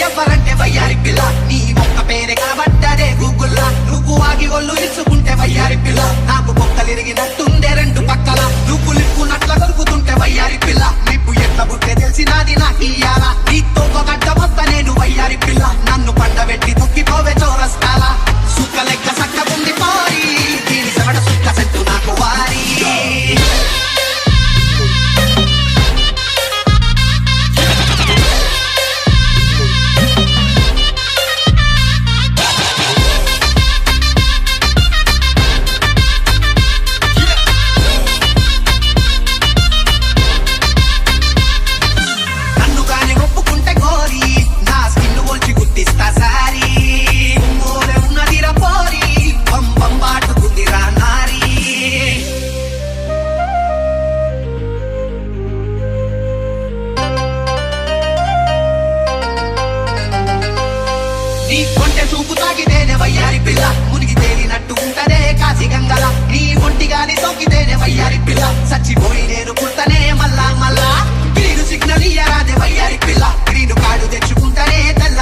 ఎవరంటే వయ్యారి పిల్ల నీ ఒక్క పేరే కాబట్టదే గూగుల్లా నువ్వు ఆగి ఒళ్ళు ఇచ్చుకుంటే వయ్యారి పిల్ల నాకు బొక్కలిరిగినట్టుండే రెండు పక్కల నువ్వు లిప్పునట్ల దొరుకుతుంటే వయ్యారి పిల్ల నిప్పు ఎట్ల బుట్టే తెలిసినది నాకు ఇయ్యాల నీతో ఒక గడ్డ మొత్త నేను వయ్యారి పిల్ల నన్ను పండబెట్టి తొక్కిపోవే చౌరస్తాల సుక్క లెక్క సక్కగుంది పోరి దీని సెవడ సుక్క సెట్టు నాకు వారి నీ కొంటె చూపు తాగితేనే వయ్యారి పిల్ల మునిగి తేలినట్టు ఉంటదే కాశీ గంగల నీ ఒంటి గాలి సోకితేనే వయ్యారి పిల్ల చచ్చిపోయి నేను పుట్టనే మళ్ళా మళ్ళా గ్రీను సిగ్నల్ ఇయ్యరాదే వయ్యారి పిల్ల గ్రీను కార్డు తెచ్చుకుంటనే తెల్ల